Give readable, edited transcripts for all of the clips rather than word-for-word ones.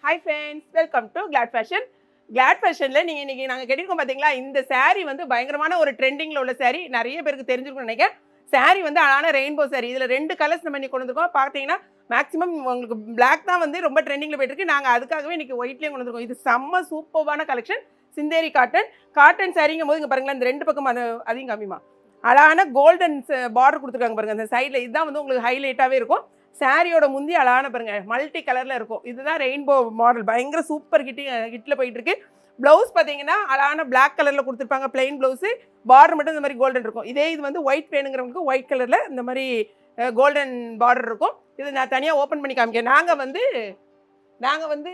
Hi friends, welcome to Glad Fashion. கிளாட் ஃபேஷனில் நீங்கள் இன்றைக்கி நாங்கள் கேட்டிருக்கோம் பார்த்தீங்களா, இந்த saree வந்து பயங்கரமான ஒரு ட்ரெண்டிங்கில் உள்ள saree. நிறைய பேருக்கு தெரிஞ்சிருக்கும்னு நினைக்கிறேன். saree வந்து அழகான ரெயின்போ saree. இதில் 2 கலர்ஸ் நம்ம இன்றைக்கி கொண்டு வந்திருக்கோம். பார்த்தீங்கன்னா மேக்ஸிமம் உங்களுக்கு பிளாக் தான் வந்து ரொம்ப ட்ரெண்டிங்கில் போயிட்டுருக்கு. நாங்கள் அதுக்காகவே இன்றைக்கி ஒயிட்லேயும் கொண்டு வந்திருக்கோம். இது செம்ம சூப்பர்வான கலெக்ஷன். சிந்தேரி காட்டன் சாரிங்கும் போது இங்கே பாருங்களேன், இந்த 2 பக்கம் அதையும் காமிமா அழகான கோல்டன் பார்டர் கொடுத்துருக்காங்க பாருங்கள். அந்த சைடில் இதுதான் வந்து உங்களுக்கு ஹைலைட்டாகவே இருக்கும். சாரியோட முந்தி அழகான பாருங்க, மல்டி கலரில் இருக்கும். இதுதான் ரெயின்போ மாடல், பயங்கர சூப்பர் ஹிட்டில் போயிட்டு இருக்கு. ப்ளவுஸ் பார்த்தீங்கன்னா அழகான பிளாக் கலரில் கொடுத்துருப்பாங்க, பிளெயின் ப்ளவுஸு. பார்டர் மட்டும் இந்த மாதிரி கோல்டன் இருக்கும். இதே இது வந்து ஒயிட் வேணுங்கிறவங்களுக்கு ஒயிட் கலரில் இந்த மாதிரி கோல்டன் பார்டர் இருக்கும். இது நான் தனியாக ஓப்பன் பண்ணி காமிக்கிறேன். நாங்கள் வந்து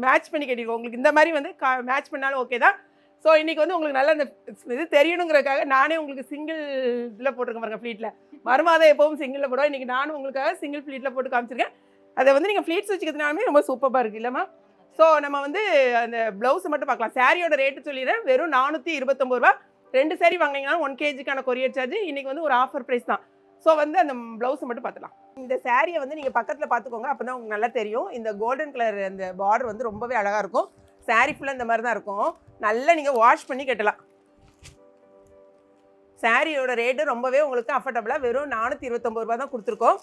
மேட்ச் பண்ணி கட்டிடுவோம். உங்களுக்கு இந்த மாதிரி வந்து மேட்ச் பண்ணாலும் ஓகே தான். ஸோ இன்றைக்கி வந்து உங்களுக்கு நல்லா இந்த இது தெரியணுங்கிறதுக்காக நானே உங்களுக்கு சிங்கிள் இதில் போட்டிருக்கேன் பாருங்கள், ஃப்ளீட்டில். மறுமாதம் எப்பவும் சிங்கிளில் போடுவோம். இன்றைக்கி நானும் உங்களுக்காக சிங்கிள் ஃப்ளீட்டில் போட்டு காமிச்சிருக்கேன். அதை வந்து நீங்கள் ஃப்ளீட்ஸ் வச்சுக்கிறதுனாலுமே ரொம்ப சூப்பராக இருக்குது இல்லைம்மா? ஸோ நம்ம வந்து அந்த ப்ளவுஸை மட்டும் பார்க்கலாம். சாரியோட ரேட்டு சொல்லிடுறேன், வெறும் 429 ரூபா. 2 சாரி வாங்கினீங்கன்னா 1 kgக்கான கொரியர் சார்ஜ். இன்றைக்கி வந்து ஒரு ஆஃபர் ப்ரைஸ் தான். ஸோ வந்து அந்த ப்ளவுஸை மட்டும் பார்த்துலாம். இந்த சாரியை வந்து நீங்கள் பக்கத்தில் பார்த்துக்கோங்க, அப்போ தான் உங்களுக்கு நல்லா தெரியும். இந்த கோல்டன் கலர் அந்த பார்டர் வந்து ரொம்பவே அழகாக இருக்கும். சாரி ஃபுல்லாக இந்த மாதிரி தான் இருக்கும். நல்லா நீங்கள் வாஷ் பண்ணி கட்டலாம். சாரியோட ரேட்டு ரொம்பவே உங்களுக்கு அஃபர்டபுளாக வெறும் 429 ரூபா தான் கொடுத்துருக்கோம்.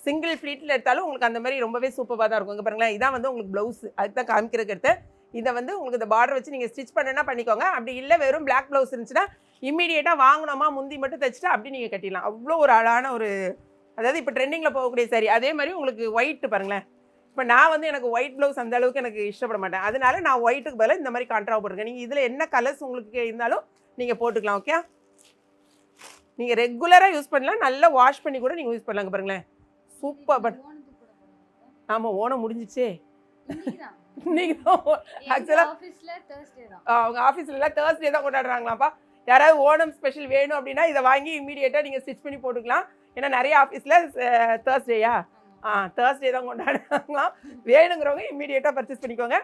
சிங்கிள் ஃப்ளீட்டில் எடுத்தாலும் உங்களுக்கு அந்த மாதிரி ரொம்பவே சூப்பராக தான் இருக்கும். இங்கே பாருங்களேன், இதான் வந்து உங்களுக்கு ப்ளவுஸ். அதுக்கு தான் காமிக்கிறதுக்கு எடுத்து இதை வந்து உங்களுக்கு இந்த பார்டர் வச்சு நீங்கள் ஸ்டிச் பண்ணுன்னா பண்ணிக்கோங்க. அப்படி இல்லை வெறும் பிளாக் ப்ளவுஸ் இருந்துச்சுன்னா இம்மீடியேட்டாக வாங்கினோமா முந்தி மட்டும் தைச்சிட்டா அப்படி நீங்கள் கட்டிடலாம். அவ்வளோ ஒரு அழகான ஒரு, அதாவது இப்போ ட்ரெண்டிங்கில் போகக்கூடிய சாரி. அதே மாதிரி உங்களுக்கு ஒயிட்டு பாருங்களேன். இப்போ நான் வந்து எனக்கு ஒயிட் ப்ளவுஸ் அந்த அளவுக்கு எனக்கு இஷ்டப்பட மாட்டேன். அதனால நான் ஒயிட்டுக்கு பதிலாக இந்த மாதிரி கான்ட்ரா போட்டிருக்கேன். நீங்கள் இதில் என்ன கலர்ஸ் உங்களுக்கு இருந்தாலும் நீங்கள் போட்டுக்கலாம். ஓகே, நீங்கள் ரெகுலராக யூஸ் பண்ணலாம். நல்லா வாஷ் பண்ணி கூட நீங்கள் யூஸ் பண்ணலாங்க. பாருங்களேன், சூப்பர். ஆமாம், ஓணம் முடிஞ்சிச்சே. இன்னைக்கு தான் ஆக்சுவலாக அவங்க ஆஃபீஸ்லாம் தேர்ஸ்டே தான் கொண்டாடுறாங்களாப்பா. யாராவது ஓணம் ஸ்பெஷல் வேணும் அப்படின்னா இதை வாங்கி இம்மீடியேட்டாக நீங்கள் ஸ்டிச் பண்ணி போட்டுக்கலாம். ஏன்னா நிறைய ஆஃபீஸில் தேர்ஸ்டேயா தேர்ஸ்டே தான் கொண்டாடுறாங்களாம். வேணுங்கிறவங்க இம்மீடியேட்டாக பர்ச்சேஸ் பண்ணிக்கோங்க.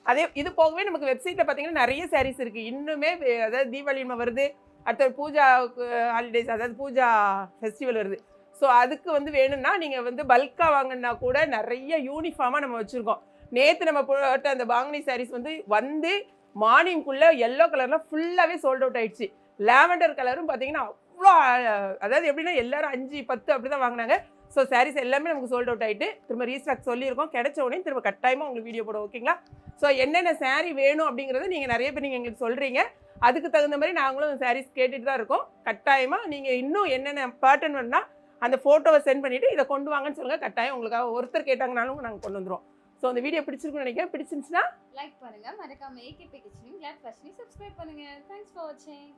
அதே இது போகவே நமக்கு வெப்சைட்டில் பார்த்தீங்கன்னா நிறைய சாரீஸ் இருக்குது இன்னுமே. அதாவது தீபாவளி வருது, அடுத்த பூஜா ஹாலிடேஸ், அதாவது பூஜா ஃபெஸ்டிவல் வருது. ஸோ அதுக்கு வந்து வேணும்னா நீங்கள் வந்து பல்காக வாங்கினா கூட நிறைய யூனிஃபார்மாக நம்ம வச்சுருக்கோம். நேற்று நம்ம போட்ட அந்த பாங்கனி சாரீஸ் வந்து மார்னிங்குள்ளே எல்லோ கலரில் ஃபுல்லாகவே சோல்ட் அவுட் ஆகிடுச்சு. லாவெண்டர் கலரும் பார்த்தீங்கன்னா அவ்வளோ, அதாவது எப்படின்னா எல்லோரும் 5, 10 அப்படி தான் வாங்கினாங்க. ஸோ சாரீஸ் எல்லாமே நமக்கு சோல்ட் அவுட் ஆகிட்டு திரும்ப ரீஸ்டாக் சொல்லியிருக்கோம். கிடைச்ச உடனே திரும்ப கட்டாயமாக உங்களுக்கு வீடியோ போடுவோம். ஓகேங்களா? ஸோ என்னென்ன சாரீ வேணும் அப்படிங்கிறது நீங்கள் நிறைய பேர் நீங்கள் எங்களுக்கு சொல்கிறீங்க. அதுக்கு தகுந்த மாதிரி நாங்களும் சாரீஸ் கேட்டுட்டு தான் இருக்கோம். கட்டாயமாக நீங்கள் இன்னும் என்னென்ன பேட்டர்ன் வேணும்னா அந்த ஃபோட்டோவை சென்ட் பண்ணிவிட்டு இதை கொண்டு வாங்கன்னு சொல்லுங்கள். கட்டாயம் உங்களுக்காக ஒருத்தர் கேட்டாங்கனாலும் நாங்கள் கொண்டு வந்துடுவோம். ஸோ அந்த வீடியோ பிடிச்சிருக்குன்னு நினைக்கிறேன். பிடிச்சிருந்துச்சுன்னா லைக் பண்ணுங்கள், மறக்காம ஏகேபி கிச்சனையும் கிளாட் ஃபேஷனையும் சப்ஸ்கிரைப் பண்ணுங்கள். தேங்க்ஸ் ஃபார் வாட்சிங்.